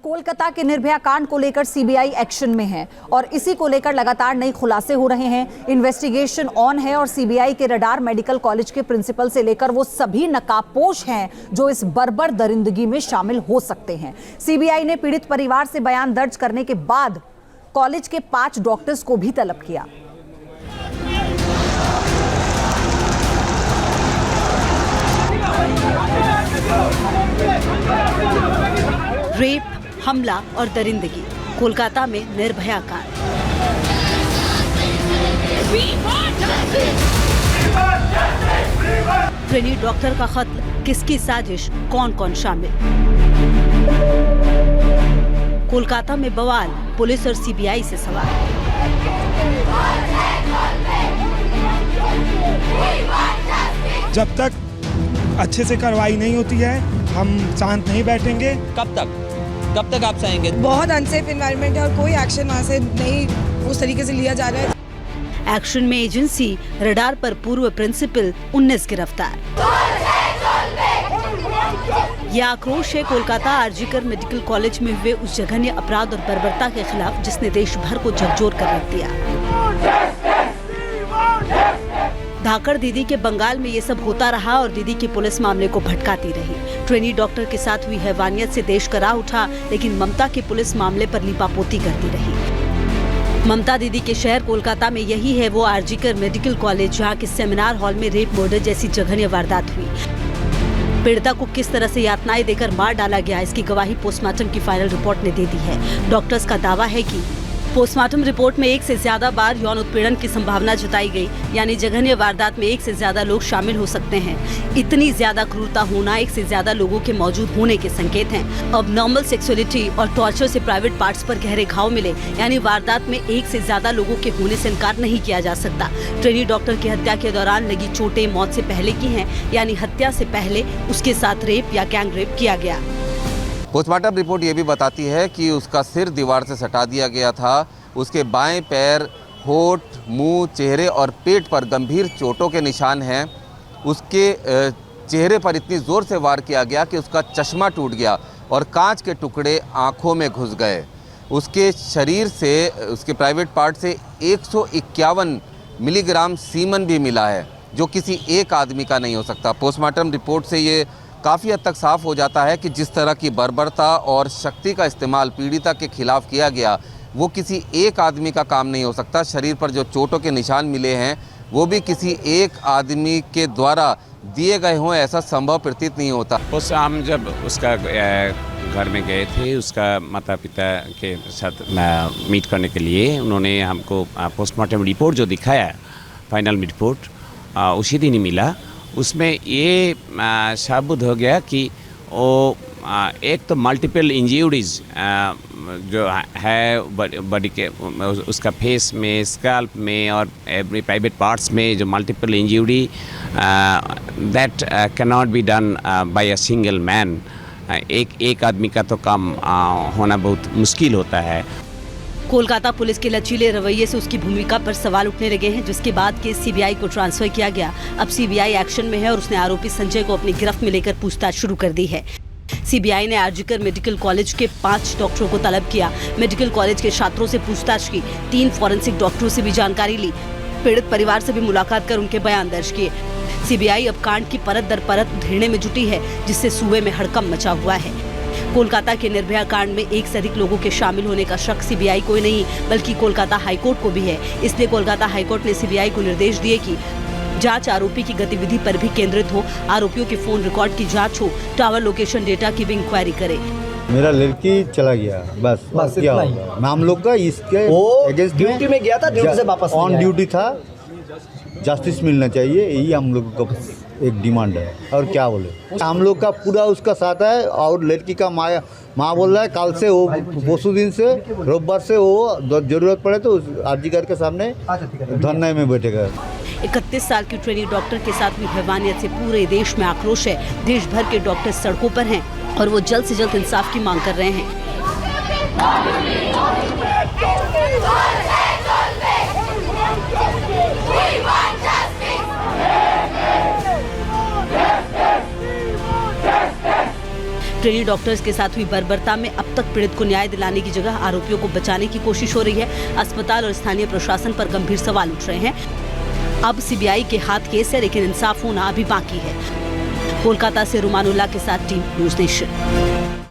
कोलकाता के निर्भया कांड को लेकर सीबीआई एक्शन में है और इसी को लेकर लगातार नए खुलासे हो रहे हैं। इन्वेस्टिगेशन ऑन है और सीबीआई के रडार मेडिकल कॉलेज के प्रिंसिपल से लेकर वो सभी नकाबपोश हैं जो इस बर्बर दरिंदगी में शामिल हो सकते हैं। सीबीआई ने पीड़ित परिवार से बयान दर्ज करने के बाद कॉलेज के 5 डॉक्टर्स को भी तलब किया। रेप, हमला और दरिंदगी, कोलकाता में निर्भया कांड। ट्रेनी डॉक्टर का कत्ल, किसकी साजिश, कौन कौन शामिल। कोलकाता में बवाल, पुलिस और सीबीआई से सवाल। जब तक अच्छे से कार्रवाई नहीं होती है हम शांत नहीं बैठेंगे। कब तक आप चाहेंगे? बहुत अनसेफ एनवायरनमेंट है और कोई एक्शन वहाँ से नहीं उस तरीके से लिया जा रहा है। एक्शन में एजेंसी, रडार पर पूर्व प्रिंसिपल 19 गिरफ्तार। यह आक्रोश है कोलकाता आरजीकर मेडिकल कॉलेज में हुए उस जघन्य अपराध और बर्बरता के खिलाफ जिसने देश भर को झकझोर कर रख दिया। धाकड़ दीदी के बंगाल में ये सब होता रहा और दीदी की पुलिस मामले को भटकाती रही। ट्रेनी डॉक्टर के साथ हुई हैवानियत से देश करा उठा, लेकिन ममता की पुलिस मामले पर लिपापोती करती रही। ममता दीदी के शहर कोलकाता में यही है वो आरजीकर मेडिकल कॉलेज जहाँ के सेमिनार हॉल में रेप मर्डर जैसी जघन्य वारदात हुई। पीड़िता को किस तरह से यातनाएं देकर मार डाला गया, इसकी गवाही पोस्टमार्टम की फाइनल रिपोर्ट ने दे दी है। डॉक्टर्स का दावा है कि पोस्टमार्टम रिपोर्ट में 1 से ज्यादा बार यौन उत्पीड़न की संभावना जताई गई, यानी जघन्य वारदात में 1 से ज्यादा लोग शामिल हो सकते हैं। इतनी ज्यादा क्रूरता होना 1 से ज्यादा लोगों के मौजूद होने के संकेत हैं। अब नॉर्मल सेक्सुअलिटी और टॉर्चर से प्राइवेट पार्ट्स पर गहरे घाव मिले, यानी वारदात में 1 से ज्यादा लोगों के होने से इनकार नहीं किया जा सकता। ट्रेनी डॉक्टर की हत्या के दौरान लगी चोटें मौत से पहले की हैं, यानी हत्या से पहले उसके साथ रेप या गैंग रेप किया गया। पोस्टमार्टम रिपोर्ट ये भी बताती है कि उसका सिर दीवार से सटा दिया गया था। उसके बाएं पैर, होठ, मुंह, चेहरे और पेट पर गंभीर चोटों के निशान हैं। उसके चेहरे पर इतनी ज़ोर से वार किया गया कि उसका चश्मा टूट गया और कांच के टुकड़े आंखों में घुस गए। उसके शरीर से, उसके प्राइवेट पार्ट से 151 मिलीग्राम सीमन भी मिला है, जो किसी एक आदमी का नहीं हो सकता। पोस्टमार्टम रिपोर्ट से ये काफ़ी हद तक साफ हो जाता है कि जिस तरह की बर्बरता और शक्ति का इस्तेमाल पीड़िता के खिलाफ किया गया, वो किसी एक आदमी का काम नहीं हो सकता। शरीर पर जो चोटों के निशान मिले हैं वो भी किसी एक आदमी के द्वारा दिए गए हों, ऐसा संभव प्रतीत नहीं होता। उस हम जब उसका घर में गए थे, उसका माता पिता के साथ मीट करने के लिए, उन्होंने हमको पोस्टमार्टम रिपोर्ट जो दिखाया, फाइनल रिपोर्ट उसी दिन ही मिला। उसमें ये साबित हो गया कि वो एक तो मल्टीपल इंजरीज जो है बॉडी के, उसका फेस में, स्कैल्प में और एवरी प्राइवेट पार्ट्स में जो multiple injury that can not be done by a single man. एक आदमी का तो काम होना बहुत मुश्किल होता है। कोलकाता पुलिस के लचीले रवैये से उसकी भूमिका पर सवाल उठने लगे हैं, जिसके बाद केस सीबीआई को ट्रांसफर किया गया। अब सीबीआई एक्शन में है और उसने आरोपी संजय को अपनी गिरफ्त में लेकर पूछताछ शुरू कर दी है। सीबीआई ने आरजीकर मेडिकल कॉलेज के 5 डॉक्टरों को तलब किया, मेडिकल कॉलेज के छात्रों से पूछताछ की, 3 फॉरेंसिक डॉक्टरों से भी जानकारी ली, पीड़ित परिवार से भी मुलाकात कर उनके बयान दर्ज किए। सीबीआई अब कांड की परत दर परत उधेड़ने में जुटी है, जिससे सूबे में हड़कंप मचा हुआ है। कोलकाता के निर्भया कांड में 1 से अधिक लोगों के शामिल होने का शक सीबीआई को ही नहीं बल्कि कोलकाता हाईकोर्ट को भी है। इसलिए कोलकाता हाईकोर्ट ने सीबीआई को निर्देश दिए कि जांच आरोपी की गतिविधि पर भी केंद्रित हो, आरोपियों के फोन रिकॉर्ड की जांच हो, टावर लोकेशन डेटा की भी इंक्वायरी करे। मेरा लड़की चला गया, बस क्या होगा। हम लोग का इसके अगेंस्ट ड्यूटी में गया था, ड्यूटी से वापस ऑन ड्यूटी था। जस्टिस मिलना चाहिए, यही हम लोग का एक डिमांड है। और क्या बोले, हम लोग का पूरा उसका साथ है। और लड़की का माँ बोल रहा है कल से वो परसों दिन से रविवार से वो जरूरत पड़े तो आरजीकर के सामने धरने में बैठेगा। 31 साल की ट्रेनी डॉक्टर के साथ हुई हैवानियत से पूरे देश में आक्रोश है। देश भर के डॉक्टर सड़कों पर हैं और वो जल्द से जल्द इंसाफ की मांग कर रहे हैं। ट्रेनी डॉक्टर्स के साथ हुई बर्बरता में अब तक पीड़ित को न्याय दिलाने की जगह आरोपियों को बचाने की कोशिश हो रही है। अस्पताल और स्थानीय प्रशासन पर गंभीर सवाल उठ रहे हैं। अब सीबीआई के हाथ केस है, लेकिन इंसाफ होना अभी बाकी है। कोलकाता से रुमानुल्लाह के साथ टीम न्यूज़ नेशन।